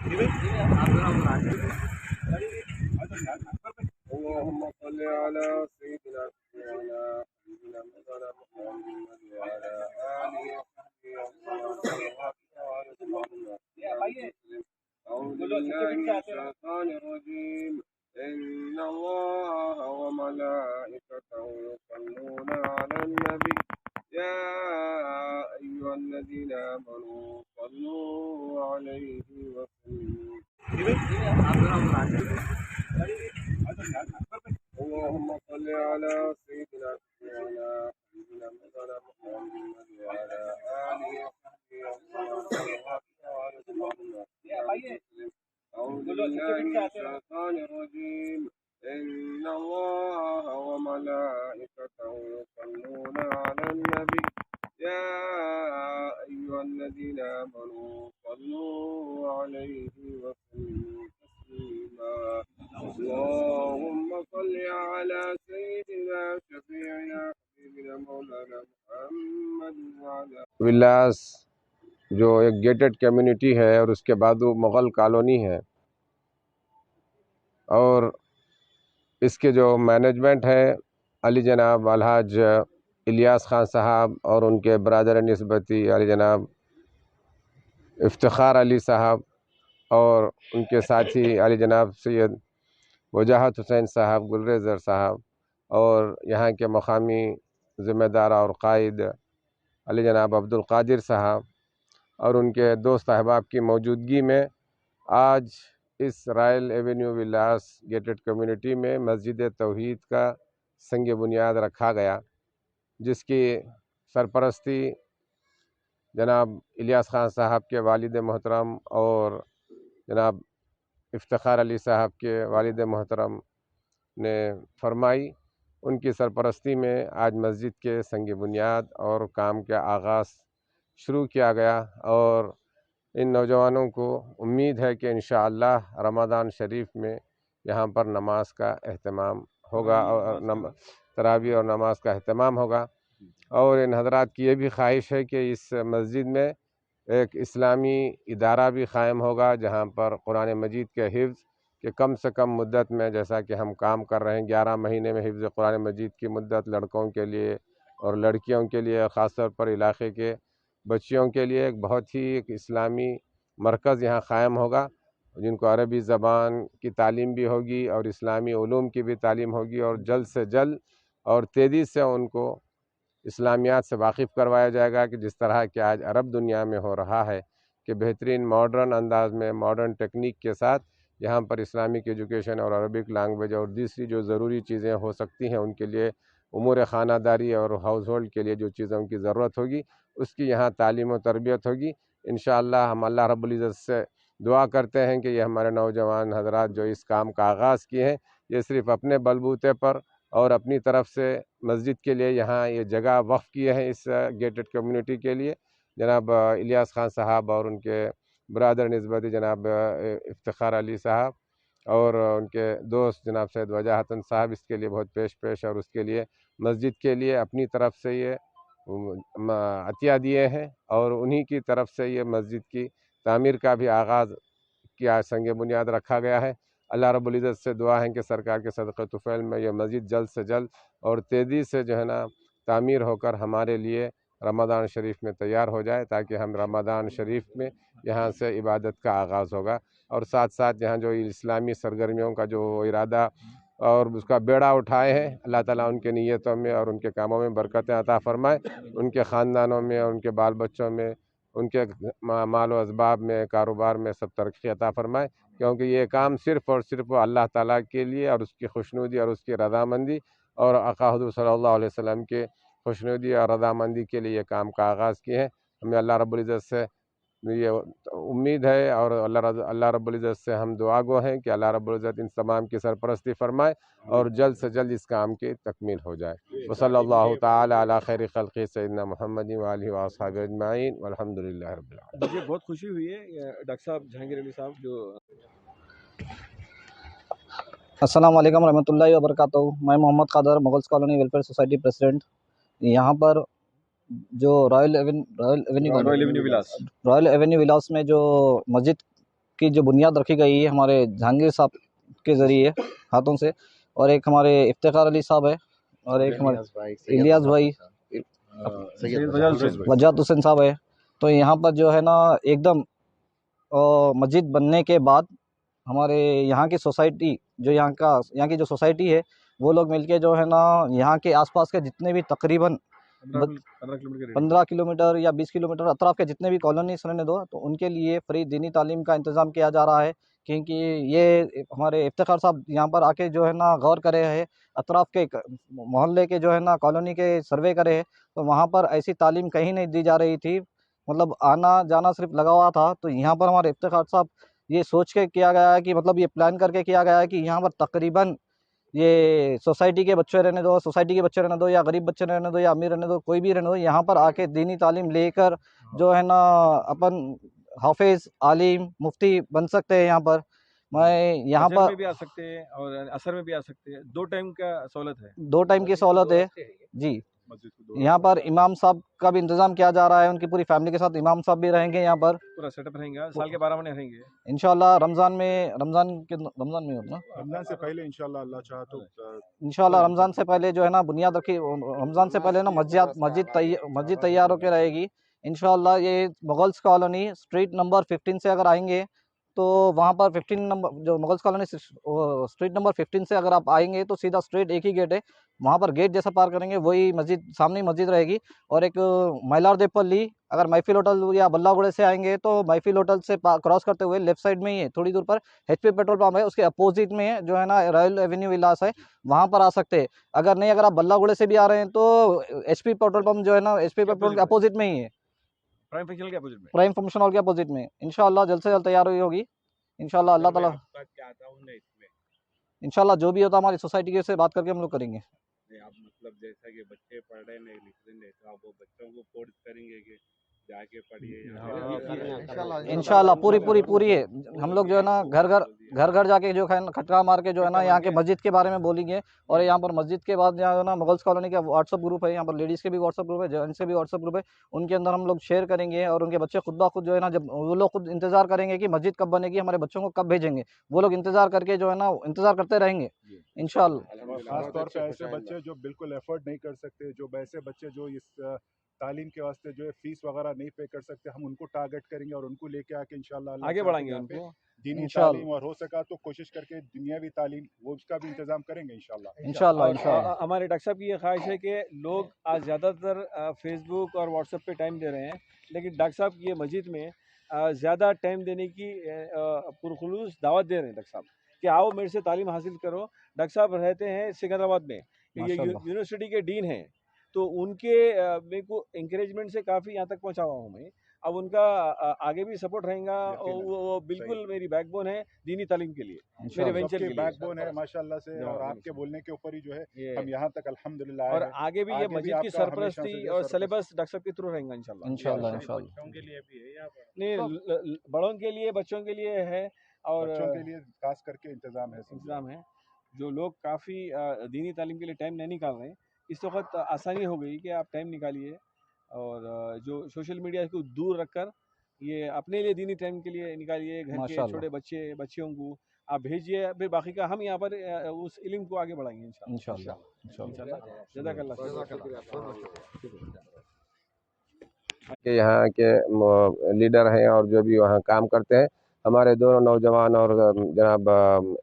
اللهم صل على سيدنا وعلى سيدنا مولانا محمد وعلى آله وصحبه وسلم. أعوذ بالله من الشيطان الرجيم. إن الله وملائكته يصلون على النبي يا أيها الذين آمنوا صلوا عليه وسلموا. اللهم صل على سيدنا وعلى سيدنا مولانا محمد وعلى آله وصحبه وسلم. أعوذ بالله من الشيطان الرجيم. إن الله وملائكته يصلون على النبي يا أيها الذين آمنوا صلوا عليه وسلموا تسليما. اللهم صل على سيدنا شفيعنا حبيبنا مولانا محمد وعلى ولاس جو ایک گیٹڈ کمیونٹی ہے اور اس کے بعد وہ مغل کالونی ہے، اور اس کے جو مینجمنٹ ہے علی جناب الحاج الیاس خان صاحب اور ان کے برادر نسبتی علی جناب افتخار علی صاحب اور ان کے ساتھی علی جناب سید وجاہت حسین صاحب، گلریزر صاحب، اور یہاں کے مقامی ذمہ دار اور قائد علی جناب عبد القادر صاحب اور ان کے دوست احباب کی موجودگی میں آج اس رائل ایونیو ولاس گیٹڈ کمیونٹی میں مسجد توحید کا سنگ بنیاد رکھا گیا، جس کی سرپرستی جناب الیاس خان صاحب کے والد محترم اور جناب افتخار علی صاحب کے والد محترم نے فرمائی۔ ان کی سرپرستی میں آج مسجد کے سنگ بنیاد اور کام کا آغاز شروع کیا گیا، اور ان نوجوانوں کو امید ہے کہ انشاءاللہ رمضان شریف میں یہاں پر نماز کا اہتمام ہوگا اور تراویح اور نماز کا اہتمام ہوگا، اور ان حضرات کی یہ بھی خواہش ہے کہ اس مسجد میں ایک اسلامی ادارہ بھی قائم ہوگا، جہاں پر قرآن مجید کے حفظ کہ کم سے کم مدت میں، جیسا کہ ہم کام کر رہے ہیں 11 مہینے میں حفظ قرآن مجید کی مدت لڑکوں کے لیے اور لڑکیوں کے لیے، خاص طور پر علاقے کے بچیوں کے لیے ایک بہت ہی ایک اسلامی مرکز یہاں قائم ہوگا، جن کو عربی زبان کی تعلیم بھی ہوگی اور اسلامی علوم کی بھی تعلیم ہوگی، اور جلد سے جلد اور تیزی سے ان کو اسلامیات سے واقف کروایا جائے گا، کہ جس طرح کہ آج عرب دنیا میں ہو رہا ہے کہ بہترین ماڈرن انداز میں ماڈرن ٹیکنیک کے ساتھ یہاں پر اسلامک ایجوکیشن اور عربک لینگویج اور دوسری جو ضروری چیزیں ہو سکتی ہیں ان کے لیے امور خانہ داری اور ہاؤس ہولڈ کے لیے جو چیزوں کی ضرورت ہوگی اس کی یہاں تعلیم و تربیت ہوگی انشاءاللہ۔ ہم اللہ رب العزت سے دعا کرتے ہیں کہ یہ ہمارے نوجوان حضرات جو اس کام کا آغاز کیے ہیں، یہ صرف اپنے بلبوتے پر اور اپنی طرف سے مسجد کے لیے یہاں یہ جگہ وقف کیے ہیں اس گیٹڈ کمیونٹی کے لیے، جناب الیاس خان صاحب اور ان کے برادر نسبتی جناب افتخار علی صاحب اور ان کے دوست جناب سید وجاہت صاحب اس کے لیے بہت پیش اور اس کے لیے مسجد کے لیے اپنی طرف سے یہ عطیہ دیے ہیں، اور انہی کی طرف سے یہ مسجد کی تعمیر کا بھی آغاز کیا سنگ بنیاد رکھا گیا ہے۔ اللہ رب العزت سے دعا ہے کہ سرکار کے صدقہ طفیل میں یہ مسجد جلد سے جلد اور تیزی سے جو ہے نا تعمیر ہو کر ہمارے لیے رمضان شریف میں تیار ہو جائے، تاکہ ہم رمضان شریف میں یہاں سے عبادت کا آغاز ہوگا، اور ساتھ ساتھ یہاں جو اسلامی سرگرمیوں کا جو ارادہ اور اس کا بیڑا اٹھائے ہیں، اللہ تعالیٰ ان کے نیتوں میں اور ان کے کاموں میں برکتیں عطا فرمائے، ان کے خاندانوں میں اور ان کے بال بچوں میں، ان کے مال و اسباب میں، کاروبار میں سب ترقی عطا فرمائے، کیونکہ یہ کام صرف اور صرف اللہ تعالیٰ کے لیے اور اس کی خوشنودی اور اس کی رضامندی اور آقا حضور صلی اللہ علیہ وسلم کے خوشنودی اور رضامندی کے لیے یہ کام کا آغاز کیے ہیں۔ ہمیں اللہ رب العزت سے یہ امید ہے اور اللہ رب العزت سے ہم دعا گو ہیں کہ اللہ رب العزت ان تمام کی سرپرستی فرمائے اور جلد سے جلد اس کام کی تکمیل ہو جائے۔ وصلی اللہ تعالی علی خیر خلقہ سیدنا محمد وآلہ وآصحابہ اجمعین والحمد للہ رب العالمین۔ مجھے بہت خوشی ہوئی ہے ڈاکٹر صاحب جہانگیر علی صاحب جو السلام علیکم ورحمۃ اللہ وبرکاتہ۔ میں محمد قادر، مغلس کالونی ویلفیئر سوسائٹی پریزیڈنٹ۔ یہاں پر جو رائل ایونیو ولاس میں جو مسجد की जो बुनियाद रखी गई है हमारे जहांगीर साहब के ज़रिए हाथों से, और एक हमारे इफ्तिखार अली साहब है, और एक हमारे इलियास भाई, वजाहत हुसैन साहब है। तो यहाँ पर जो है ना एकदम मस्जिद बनने के बाद हमारे यहाँ की सोसाइटी जो यहाँ की जो सोसाइटी है वो लोग मिलके जो है ना यहाँ के आसपास के जितने भी तकरीबन 15 किलोमीटर या 20 किलोमीटर अतराफ के जितने भी कॉलोनीज रहने दो, तो उनके लिए फ्री दीनी तालीम का इंतज़ाम किया जा रहा है। क्योंकि ये हमारे इफ्तिखार साहब यहाँ पर आके जो है ना गौर करे हैं, अतराफ के मोहल्ले के जो है ना कॉलोनी के सर्वे करे हैं, तो वहाँ पर ऐसी तालीम कहीं नहीं दी जा रही थी, मतलब आना जाना सिर्फ लगा हुआ था। तो यहाँ पर हमारे इफ्तिखार साहब ये सोच के किया गया है कि मतलब ये प्लान करके किया गया है कि यहाँ पर तकरीबन ये सोसाइटी के बच्चे रहने दो, सोसाइटी के बच्चे रहने दो, या गरीब बच्चे रहने दो, या अमीर रहने दो, कोई भी रहने दो, यहाँ पर आके दीनी तालीम लेकर जो है ना अपन हाफिज, आलिम, मुफ्ती बन सकते हैं। यहाँ पर मैं यहाँ फजर पर में भी आ सकते हैं और असर में भी आ सकते हैं, 2 टाइम का सहूलत है। 2 टाइम की सहूलत है जी। मस्जिद को यहाँ पर इमाम साहब का भी इंतज़ाम किया जा रहा है, उनकी पूरी फैमिली के साथ इमाम साहब भी रहेंगे यहाँ पर पूरा सेटअप रहेगा, साल के 12 महीने रहेंगे इंशाल्लाह। रमज़ान में होगा ना, रमजान से पहले इंशाल्लाह अल्लाह चाहा तो इंशाल्लाह रमज़ान से पहले जो है ना बुनियाद रखी, रमज़ान से पहले ना मस्जिद तैयार होकर रहेगी इंशाल्लाह। ये मुगल्स कॉलोनी स्ट्रीट नंबर 15 से अगर आएंगे तो वहाँ पर 15 नंबर जो मुगल्स कॉलोनी स्ट्रीट नंबर 15 से अगर आप आएंगे तो सीधा स्ट्रेट एक ही गेट है, वहाँ पर गेट जैसा पार करेंगे वही मस्जिद, सामने ही मस्जिद रहेगी। और एक मैलार देपल्ली, अगर महफिल होटल या बल्लागुड़े से आएंगे तो महफिल होटल से क्रॉस करते हुए लेफ्ट साइड में ही है, थोड़ी दूर पर HP पेट्रोल पंप है, उसके अपोजिट में है जो है ना रॉयल एवेन्यू विलास है, वहाँ पर आ सकते हैं। अगर आप बल्लागुड़े से भी आ रहे हैं तो HP पेट्रोल पंप जो है ना HP पेट्रोल के अपोजिट में ही है, प्राइम फंक्शनल के अपोजिट में, प्राइम फंक्शन हॉल के अपोजिट में। इंशाल्लाह जल्द से जल्द तैयार हुई होगी इंशाल्लाह। अल्लाह ताला इंशाल्लाह जो भी होता हमारी सोसाइटी से बात करके हम लोग करेंगे। आप मतलब जैसा कि बच्चे पढ़ रहे नहीं लिख रहे नहीं, तो आप वो बच्चों को फोर्स करेंगे कि जाके पढ़िए। इंशाल्लाह पूरी है। हम लोग जो है ना घर घर जाके जो है खटका मार के जो है ना यहाँ के मस्जिद के बारे में बोलेंगे। और यहाँ पर मस्जिद के बाद जो है ना मुगल्स कॉलोनी का व्हाट्सअप ग्रुप है, यहाँ पर लेडीज़ के भी व्हाट्सअप ग्रुप है, जेंट्स के भी व्हाट्सअप ग्रुप है, उनके अंदर हम लोग शेयर करेंगे। और उनके बच्चे खुद ब खुद जो है ना, जब वो लोग खुद इंतज़ार करेंगे कि मस्जिद कब बनेगी, हमारे बच्चों को कब भेजेंगे, वो लोग इंतज़ार करके जो है ना इंतज़ार करते रहेंगे इंशाल्लाह। खास तौर पे ऐसे बच्चे जो बिल्कुल एफर्ट नहीं कर सकते, जो वैसे बच्चे जो इस तालीम के वास्ते जो है फीस वगैरह नहीं पे कर सकते, हम उनको टारगेट करेंगे और उनको लेके आके इंशाल्लाह आगे बढ़ाएंगे उनको दीनी तालीम, और हो सका तो कोशिश करके दुनियावी तालीम वो उसका भी इंतजाम करेंगे इंशाल्लाह। हमारे डॉक्टर साहब की ये ख्वाहिश है कि लोग आज ज़्यादातर फेसबुक और व्हाट्सएप पे टाइम दे रहे हैं, लेकिन डॉक्टर साहब की ये मस्जिद में ज़्यादा टाइम देने की पुरखुलूस दावत दे रहे हैं डॉक्टर साहब कि आओ मेरे से तालीम हासिल करो। डॉक्टर साहब रहते हैं सिकंदराबाद में, ये यूनिवर्सिटी के डीन हैं, तो उनके मेरे को इंकरेजमेंट से काफ़ी यहाँ तक पहुँचा हुआ हूँ मैं। अब उनका आगे भी सपोर्ट रहेगा, वो बिल्कुल मेरी बैकबोन है दीनी तालीम के लिए, मेरे वेंचर के लिए बैकबोन है माशाल्लाह से। और आपके बोलने के ऊपर ही जो है हम यहाँ तक अल्हम्दुलिल्लाह। और आगे भी ये मस्जिद की सरपरस्ती और सिलेबस डॉक्टर साहब के थ्रू रहेगा इंशाल्लाह। बच्चों के लिए भी है यहाँ पर, नहीं बड़ों के लिए, बच्चों के लिए है, और बच्चों के लिए खास करके इंतज़ाम है। जो लोग काफ़ी दीनी तालीम के लिए टाइम नहीं निकाल रहे हैं, इस वक्त आसानी हो गई कि आप टाइम निकालिए और जो सोशल मीडिया को दूर रखकर ये अपने लिए दीनी टाइम के लिए निकालिए। घर के छोटे बच्चियों को आप भेजिए, फिर बाकी का हम यहाँ पर उस इल्म को आगे बढ़ाएंगे इंशाल्लाह। यहाँ के लीडर हैं और जो भी वहाँ काम करते हैं, हमारे दोनों नौजवान और जनाब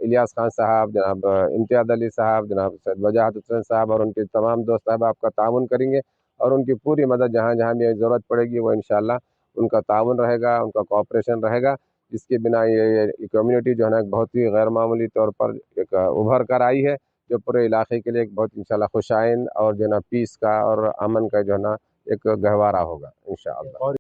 इलियास खान साहब, जनाब इम्तियाज़ अली साहब, जनाब सैयद वजाहत हुसैन साहब और उनके तमाम दोस्त साहब आपका ताउन करेंगे और उनकी पूरी मदद जहाँ जहाँ भी ज़रूरत पड़ेगी वो इंशाल्लाह उनका ताउन रहेगा, उनका कोऑपरेशन रहेगा। जिसके बिना ये कम्युनिटी जो है ना बहुत ही गैर मामूली तौर पर एक उभर कर आई है, जो पूरे इलाके के लिए एक बहुत इंशाल्लाह खुशाइन और जो है ना पीस का और अमन का जो है ना एक गहवारा होगा इंशाल्लाह।